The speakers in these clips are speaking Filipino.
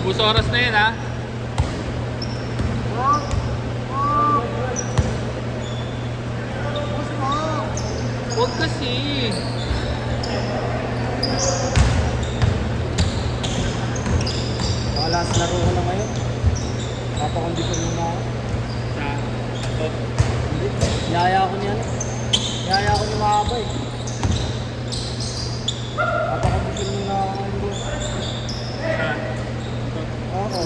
Ubus oras na yun ha. Huwag kasi. Last laro ko na ngayon. Papakondisyon mo na ako. Sa ito. Hindi. Yaya ako niyan. Yaya ako ni Mahaba eh. Papakondisyon mo na ako ngayon. Sa ito. Oo.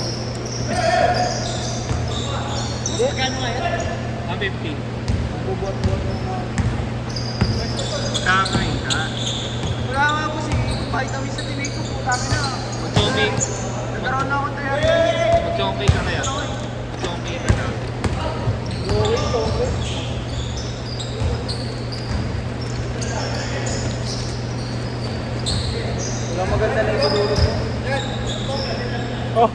Hindi. Kano ngayon? 150. Bubuhat-buhat mo na ako. Kakain ka. Wala nga po si vitamin sa tinig ko. Putami na. Mag-zombie. Nagkaroon na ako ng 300. Mag-zombie ka kaya. Mag-zombie ka na. Okay. Wala maganda na itululog mo. Oh.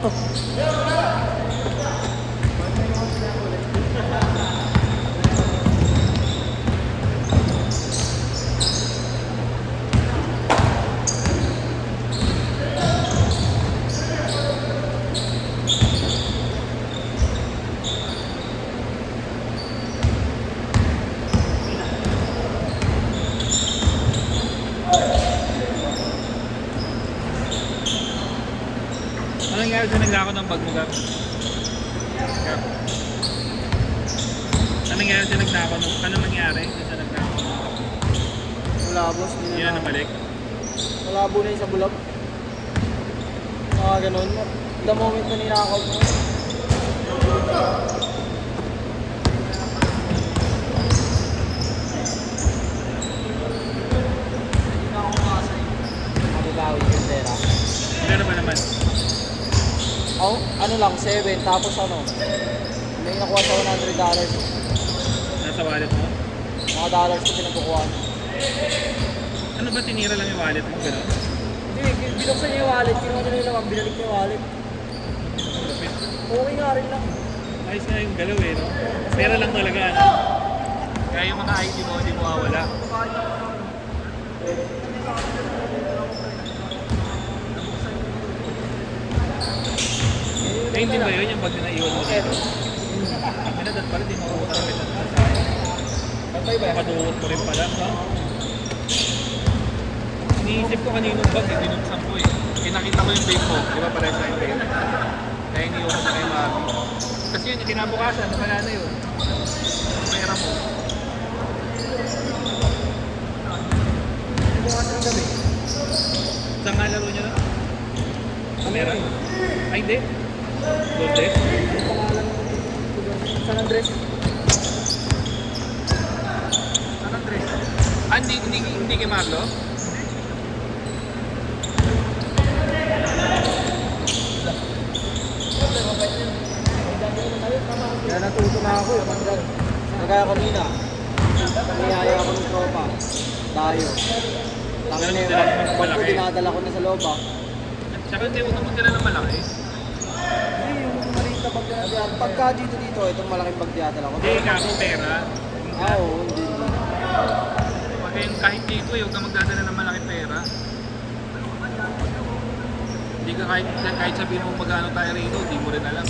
Ano nangyari sa naglako ng bag mo, Gab? Gab? Ano nangyari sa naglako ng... Ano nangyari sa naglako ng bag mo? Wala boss. Hindi na nabalik? Malabo na yung sa bulag. Mga ganun. The moment na ninakaw mo. Hindi na ako makasay. Mababawi yung pera. Ano ba naman? Oh, ano lang, 7. Tapos ano, may nakuha sa $100. Nasa wallet mo? Mga dollars ko pinagkukuha. Ano ba tinira lang yung wallet mo? Gano'n? Hindi, binuksan niya yung wallet. Kinuha niya yung naman, binalik niya yung wallet. Okay nga rin lang. Ayos nga yung galaw eh, no? Pera lang talaga, ano? Kaya yung mga IT mo, hindi mo mawawala. Eh, hindi ba yun yung bag na naiwan mo dito? Pinadat pala, di makuha kami sa Nakaduot mo rin pala, no? Iniisip ko kaninong bag, eh, dinuksan ko eh. Nakita ko yung bag mo, di ba pala sa yung bag? Kaya iniwan ko sa kay Mami. Kasi yun, yung kinabukasan, wala na yun. Pera mo. Bukas ng gabi. Saan nga laro niya na? Kamera? Ay, hindi. Goldes? Ang pangalan ng San Andres. San Andres. Ah, hindi kay Marlo? Kaya natuto na ako eh. Kagaya kanina. Niyaya ako ng tropa. Tayo. Tangin na Dala mo yung ng bag ko malaki. dinadala ko na sa loob ah. Tsaka hindi, huwag naman sila ng malaki. Hindi, yung maliit na bag na dinadala. Pagka dito, itong malaking bag dinadala ko. Hindi, kako pera. Ah, oo, hindi. Kahit dito eh, huwag ka magdadala ng malaking pera. Hindi ka kahit sabihin mo magkano tayo rito, hindi mo rin alam.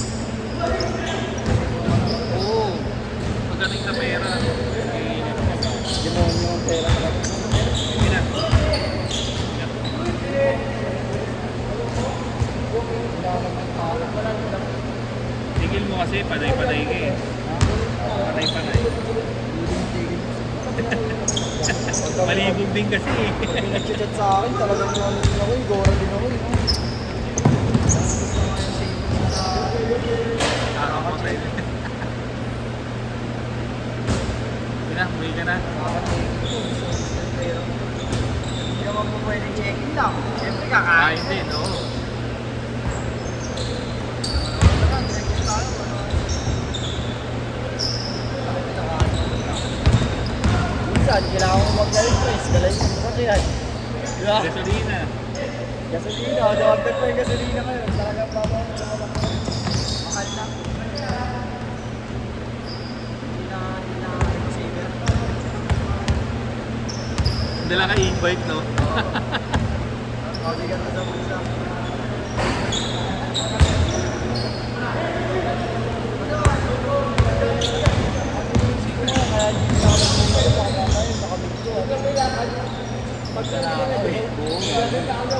Oo. Pagdating sa pera, eh, Demonyo ang pera talaga. hindi na. Tigil mo kasi, panay-panay ka eh. Panay-panay. Malibog din kasi eh. Nag-chat sa akin, talagang ano din ako, gora din ako. Ako sa'yo. Hindi na, umuwi ka na. Hindi naman po pwede check-in lang. Siyempre Kain din, oo. Minsan, kailangan ko mag-replace. Dalay ko sa kaya. Diba? Gasolina. Gasolina, dawagdag pa yung gasolina ngayon. Talagang babaw na sa mahal lang. Hindi na saver. Dala ka e-bike, no? Mabigat na sa bulsa.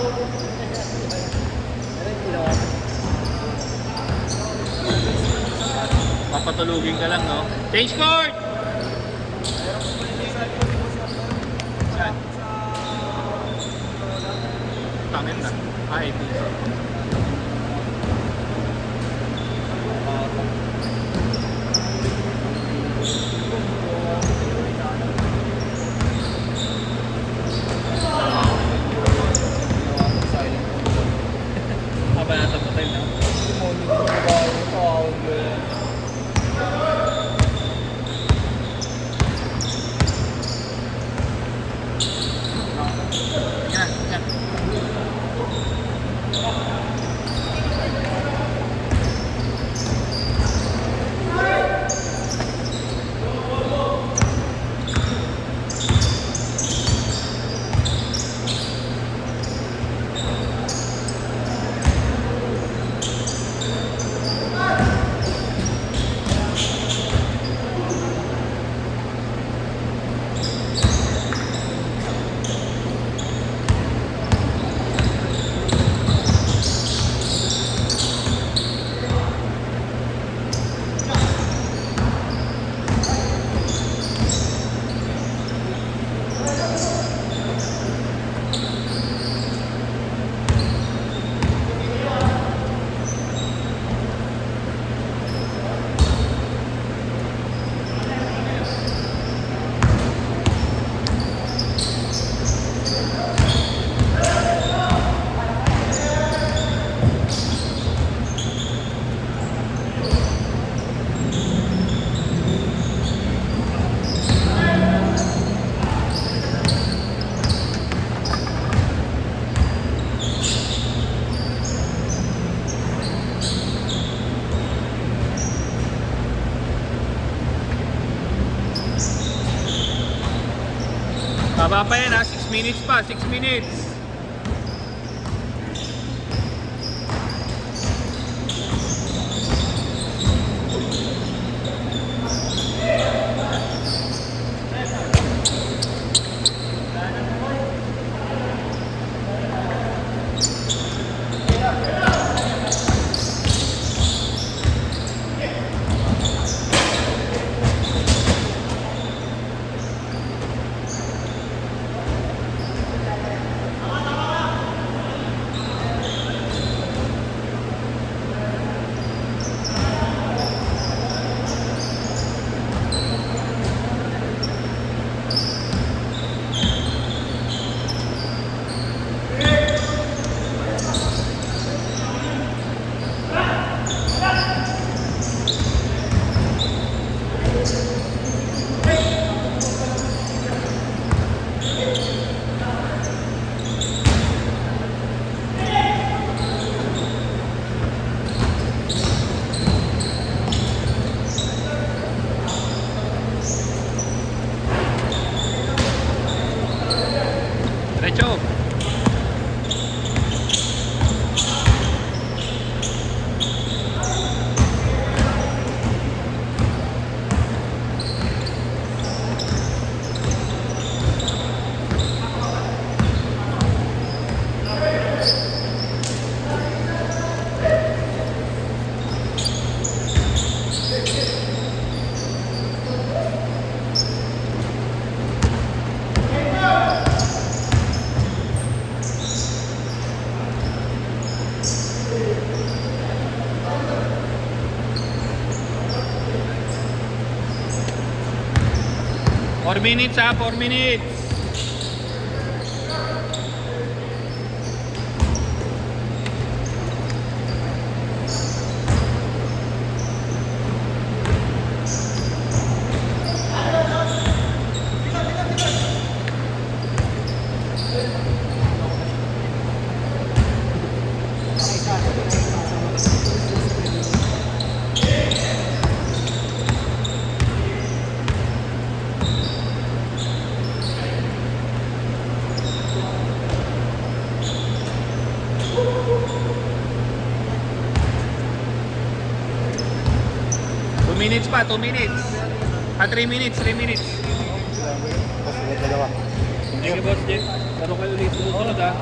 Ano yung ginawa? Papatulugin ka lang, no? Change court! Saan? Tangin na. Ah, ito. Haba nasa hotel na. Yan, yan. Baba pa yan ha, 6 minutes pa, 6 minutes. Diretso. Four minutes ha, 4 minutes. Minutes pa, 2 minutes. 3 minutes, 3 minutes. Tapos dalawa. Thank you, Boss Jeff. Laro kayo ulit susunod ha.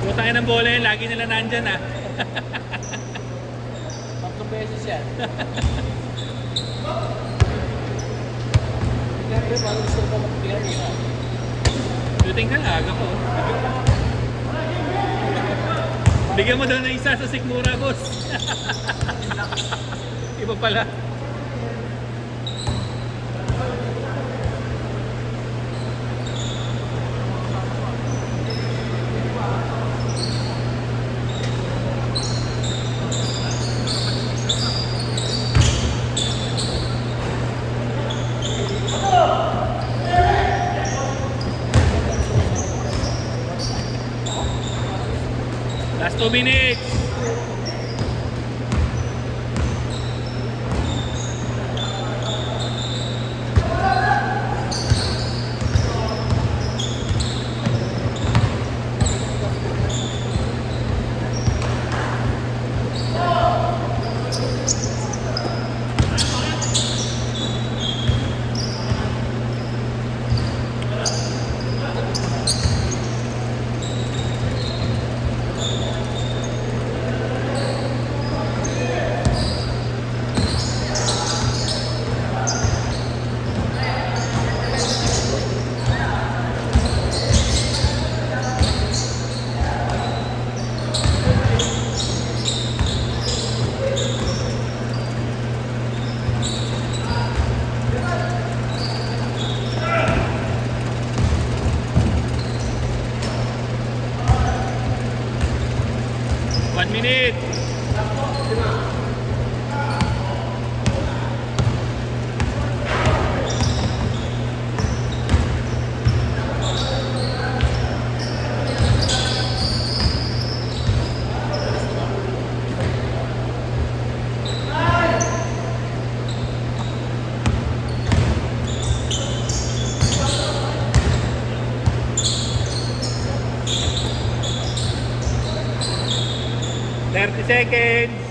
Putangin ng bola yun, lagi nila nandyan ah. 3 beses yan. Siyempre, parang gusto ko magpapigyan nila. Shooting ka, aga ko. Bigyan mo daw ng isa sa Sikmura, boss. Iba pala. Last 2 minutes. One minute. Seconds.